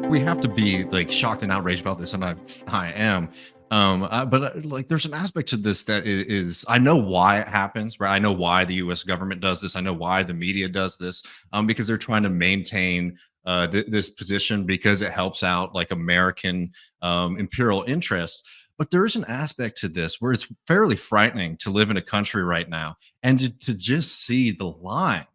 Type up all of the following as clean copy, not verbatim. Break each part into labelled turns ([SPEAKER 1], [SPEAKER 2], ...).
[SPEAKER 1] We have to be like shocked and outraged about this, and I am. But like, there's an aspect to this that is I know why it happens, right? I know why the U.S. government does this. I know why the media does this, because they're trying to maintain this position because it helps out like American imperial interests. But there is an aspect to this where it's fairly frightening to live in a country right now and to just see the line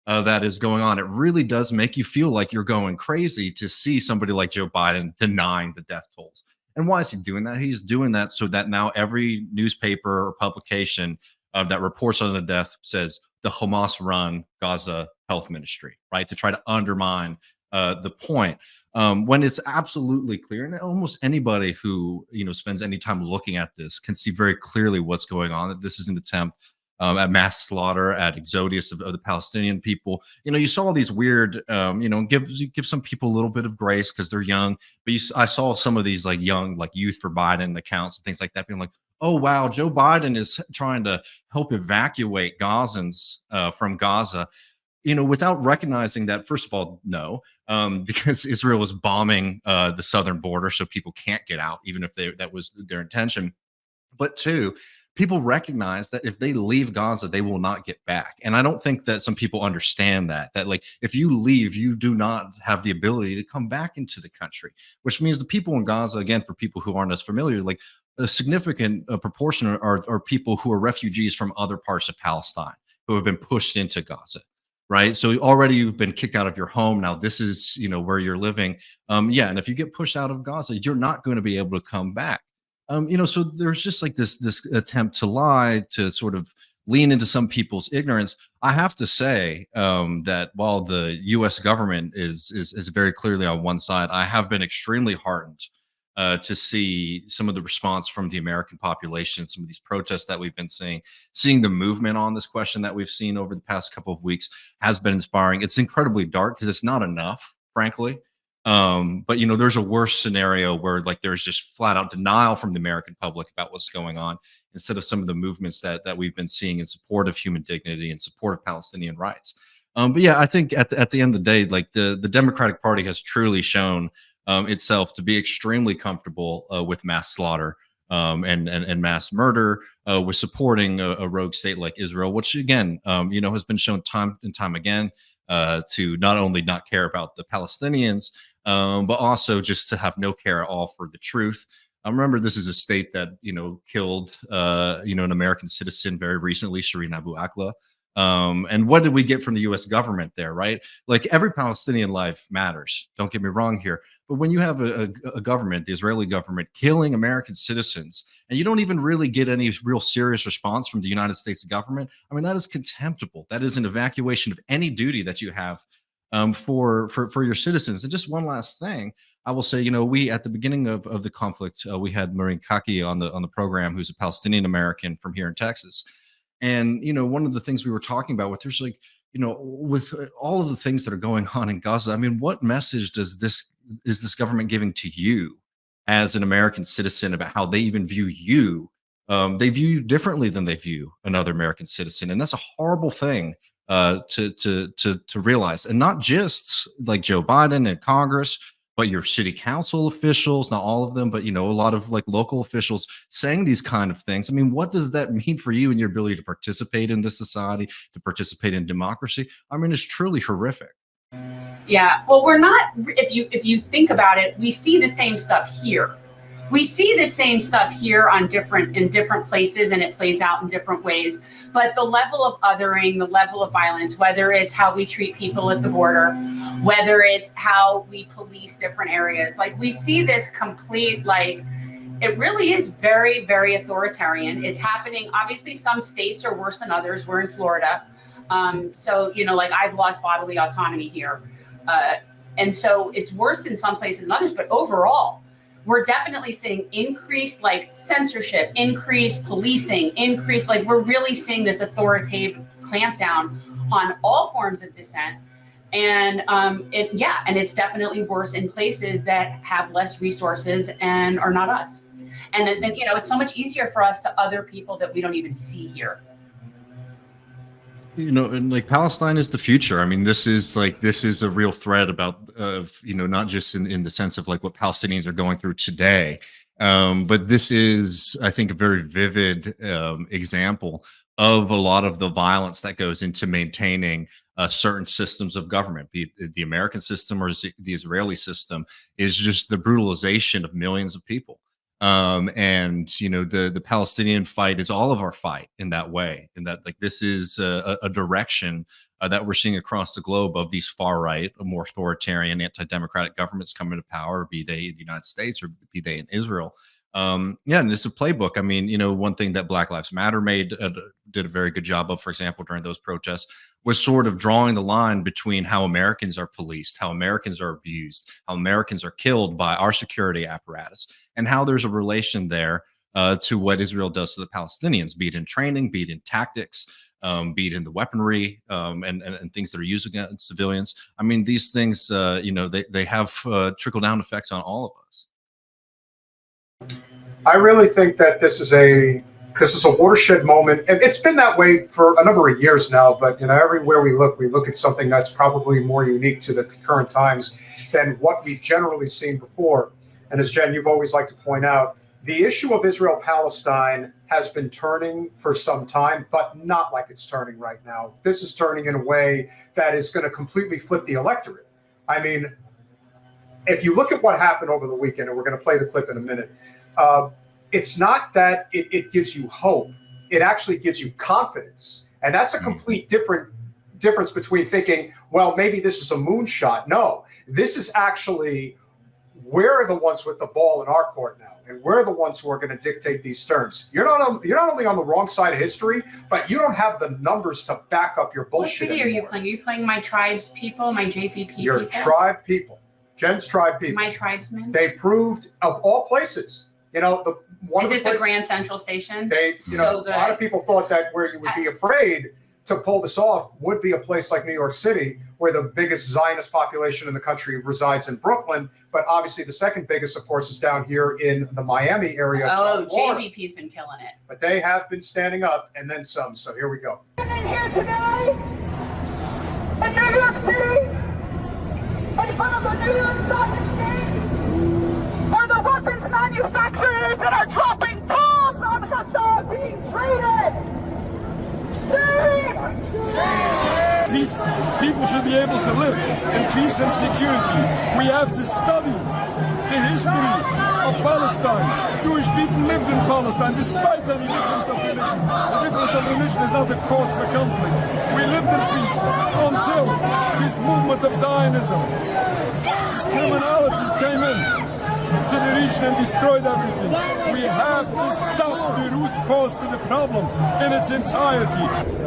[SPEAKER 1] that is going on. It really does make you feel like you're going crazy to see somebody like Joe Biden denying the death tolls. And why is he doing that? He's doing that so that now every newspaper or publication that reports on the death says the Hamas run Gaza Health Ministry, right? To try to undermine the point. When it's absolutely clear, and almost anybody who spends any time looking at this can see very clearly what's going on. That this is an attempt at mass slaughter, at exodus of the Palestinian people. You saw all these weird, give some people a little bit of grace because they're young. But I saw some of these like young, like Youth for Biden accounts and things like that being like, oh, wow, Joe Biden is trying to help evacuate Gazans from Gaza, without recognizing that, first of all, no, because Israel was bombing the southern border, so people can't get out, even if that was their intention. But two, people recognize that if they leave Gaza, they will not get back. And I don't think that some people understand that like if you leave, you do not have the ability to come back into the country, which means the people in Gaza, again, for people who aren't as familiar, like a significant proportion are people who are refugees from other parts of Palestine who have been pushed into Gaza. Right. So already you've been kicked out of your home. Now this is, where you're living. Yeah. And if you get pushed out of Gaza, you're not going to be able to come back. So there's just like this attempt to lie, to sort of lean into some people's ignorance. I have to say that while the U.S. government is very clearly on one side, I have been extremely heartened to see some of the response from the American population, some of these protests that we've been seeing the movement on this question that we've seen over the past couple of weeks has been inspiring. It's incredibly dark because it's not enough, frankly. But there's a worse scenario where like there's just flat out denial from the American public about what's going on, instead of some of the movements that we've been seeing in support of human dignity and support of Palestinian rights. But yeah, I think at the end of the day, like the Democratic Party has truly shown itself to be extremely comfortable with mass slaughter and mass murder, with supporting a rogue state like Israel, which again, has been shown time and time again to not only not care about the Palestinians, but also just to have no care at all for the truth. Remember, this is a state that killed an American citizen very recently, Shireen Abu Akleh. And what did we get from the U.S. government there, right? Like every Palestinian life matters. Don't get me wrong here. But when you have a government, the Israeli government, killing American citizens, and you don't even really get any real serious response from the United States government, I mean, that is contemptible. That is an evacuation of any duty that you have for your citizens. And just one last thing, I will say, we at the beginning of the conflict, we had Maureen Kaki on the program, who's a Palestinian American from here in Texas. And one of the things we were talking about with there's like, with all of the things that are going on in Gaza, I mean, what message is this government giving to you as an American citizen about how they even view you? They view you differently than they view another American citizen, and that's a horrible thing to realize. And not just like Joe Biden and Congress, but your city council officials, not all of them, but a lot of like local officials saying these kind of things. I mean, what does that mean for you and your ability to participate in this society, to participate in democracy? I mean, it's truly horrific.
[SPEAKER 2] Yeah, well, we're not, if you think about it, we see the same stuff here. We see the same stuff here in different places, and it plays out in different ways. But the level of othering, the level of violence, whether it's how we treat people at the border, whether it's how we police different areas, like we see this complete, like, it really is very, very authoritarian. It's happening. Obviously, some states are worse than others. We're in Florida. So, like I've lost bodily autonomy here. And so it's worse in some places than others. But overall, we're definitely seeing increased like censorship, increased policing, increased, like we're really seeing this authoritative clampdown on all forms of dissent. And and it's definitely worse in places that have less resources and are not us. And then it's so much easier for us to other people that we don't even see here.
[SPEAKER 1] And like Palestine is the future. I mean, this is a real threat about not just in the sense of like what Palestinians are going through today, but this is, I think, a very vivid example of a lot of the violence that goes into maintaining certain systems of government, be it the American system or the Israeli system, is just the brutalization of millions of people. And the Palestinian fight is all of our fight in that way, and that like this is a direction that we're seeing across the globe of these far right, more authoritarian, anti-democratic governments coming to power, be they in the United States or be they in Israel. Yeah, and it's a playbook. I mean, one thing that Black Lives Matter did a very good job of, for example, during those protests, was sort of drawing the line between how Americans are policed, how Americans are abused, how Americans are killed by our security apparatus, and how there's a relation there to what Israel does to the Palestinians, be it in training, be it in tactics, be it in the weaponry, and things that are used against civilians. I mean, these things, they have trickle down effects on all of us.
[SPEAKER 3] I really think that this is a watershed moment, and it's been that way for a number of years now. But everywhere we look at something that's probably more unique to the current times than what we've generally seen before. And as Jen, you've always liked to point out, the issue of Israel-Palestine has been turning for some time, but not like it's turning right now. This is turning in a way that is going to completely flip the electorate. I mean, if you look at what happened over the weekend, and we're going to play the clip in a minute, it's not that it gives you hope. It actually gives you confidence. And that's a complete difference between thinking, well, maybe this is a moonshot. No, this is actually, we're the ones with the ball in our court now. And we're the ones who are going to dictate these terms. You're not only on the wrong side of history, but you don't have the numbers to back up your bullshit.
[SPEAKER 2] What city are you playing? Are you playing my tribe's people, my JVP
[SPEAKER 3] Your
[SPEAKER 2] people?
[SPEAKER 3] tribe people. Jen's tribe people.
[SPEAKER 2] My tribesmen?
[SPEAKER 3] They proved, of all places,
[SPEAKER 2] is this the Grand Central Station?
[SPEAKER 3] A lot of people thought that where you would be afraid to pull this off would be a place like New York City, where the biggest Zionist population in the country resides in Brooklyn. But obviously the second biggest, of course, is down here in the Miami area.
[SPEAKER 2] Oh, JVP's been killing it.
[SPEAKER 3] But they have been standing up, and then some. So here we go.
[SPEAKER 4] Here today in New York City, in front of the New York Stock Exchange, are the weapons manufacturers that are dropping bombs on Gaza being traded.
[SPEAKER 5] Peace. People should be able to live in peace and security. We have to study the history of Palestine. Jewish people lived in Palestine despite any difference of religion. The difference of religion is not the cause for conflict. We lived in peace until this movement of Zionism, this criminality came in to the region and destroyed everything. We have to stop the root cause to the problem in its entirety.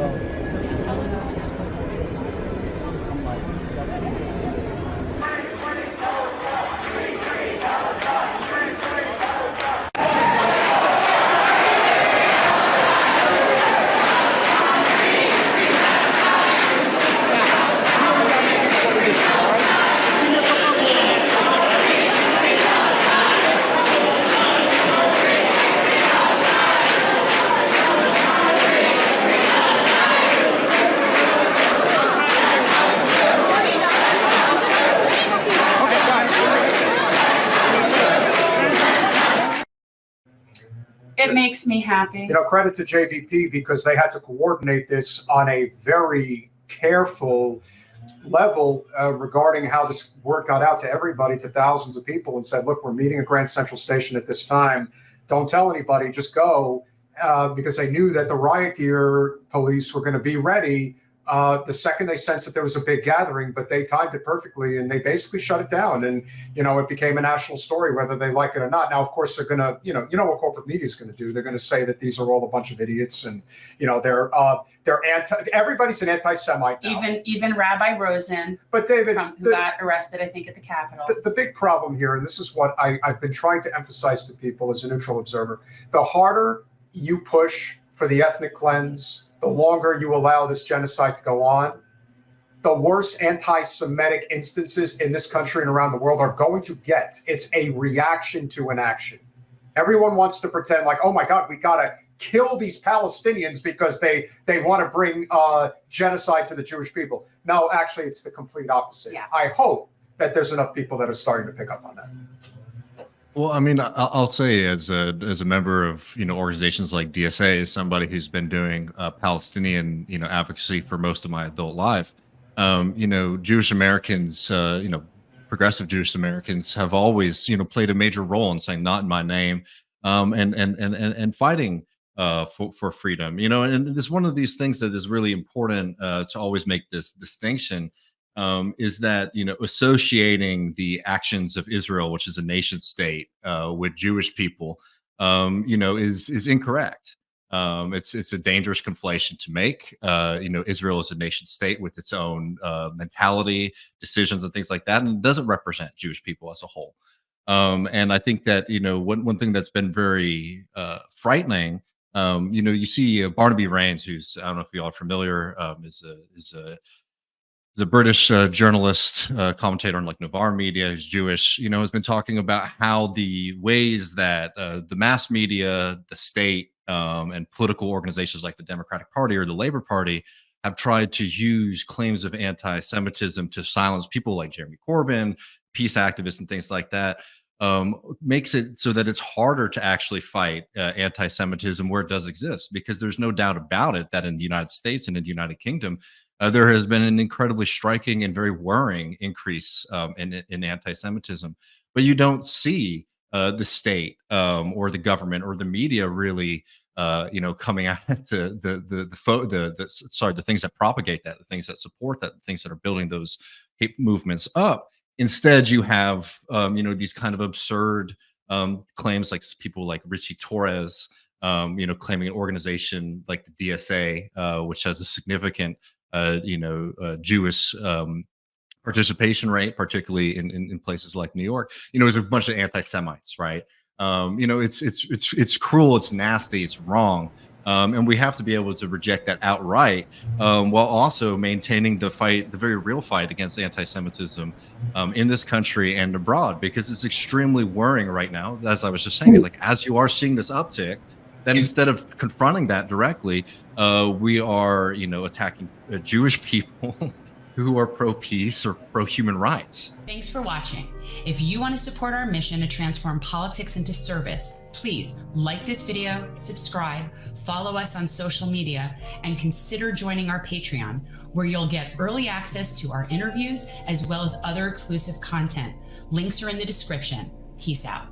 [SPEAKER 2] It makes me happy.
[SPEAKER 3] Credit to JVP, because they had to coordinate this on a very careful level regarding how this word got out to everybody, to thousands of people, and said, look, we're meeting at Grand Central Station at this time. Don't tell anybody, just go, because they knew that the riot gear police were going to be ready the second they sensed that there was a big gathering, but they timed it perfectly and they basically shut it down. And, it became a national story, whether they like it or not. Now, of course, they're going to, what corporate media is going to do. They're going to say that these are all a bunch of idiots and, they're everybody's an anti-Semite now.
[SPEAKER 2] Even Rabbi Rosen,
[SPEAKER 3] but David,
[SPEAKER 2] who got arrested, I think, at the Capitol.
[SPEAKER 3] The big problem here, and this is what I've been trying to emphasize to people as a neutral observer, the harder you push for the ethnic cleanse, the longer you allow this genocide to go on, the worse anti-Semitic instances in this country and around the world are going to get. It's a reaction to an action. Everyone wants to pretend like, oh my God, we got to kill these Palestinians because they want to bring genocide to the Jewish people. No, actually, it's the complete opposite.
[SPEAKER 2] Yeah.
[SPEAKER 3] I hope that there's enough people that are starting to pick up on that.
[SPEAKER 1] Well, I mean, I'll say as a member of organizations like DSA, as somebody who's been doing Palestinian advocacy for most of my adult life, Jewish Americans, progressive Jewish Americans have always played a major role in saying "not in my name," and fighting for freedom. And it's one of these things that is really important to always make this distinction. Is that associating the actions of Israel, which is a nation state, with Jewish people, is incorrect. It's a dangerous conflation to make. Israel is a nation state with its own mentality, decisions, and things like that, and it doesn't represent Jewish people as a whole. And I think that one thing that's been very frightening. You see Barnaby Raines, who's, I don't know if you all are familiar, is a British journalist, commentator on like Navarre Media, who's Jewish, has been talking about how the ways that the mass media, the state, and political organizations like the Democratic Party or the Labor Party have tried to use claims of anti-Semitism to silence people like Jeremy Corbyn, peace activists, and things like that. Makes it so that it's harder to actually fight anti-Semitism where it does exist, because there's no doubt about it that in the United States and in the United Kingdom, there has been an incredibly striking and very worrying increase in anti-Semitism. But you don't see the state or the government or the media really, coming out the things that propagate that, the things that support that, the things that are building those hate movements up. Instead, you have these kind of absurd claims, like people like Richie Torres, claiming an organization like the DSA, which has a significant Jewish participation rate, particularly in places like New York. There's a bunch of anti-Semites, right? It's cruel, it's nasty, it's wrong. And we have to be able to reject that outright, while also maintaining the very real fight against anti-Semitism in this country and abroad, because it's extremely worrying right now. As I was just saying, is like, as you are seeing this uptick, then instead of confronting that directly, we are, attacking Jewish people who are pro-peace or pro-human rights.
[SPEAKER 2] Thanks for watching. If you want to support our mission to transform politics into service, please like this video, subscribe, follow us on social media, and consider joining our Patreon, where you'll get early access to our interviews as well as other exclusive content. Links are in the description. Peace out.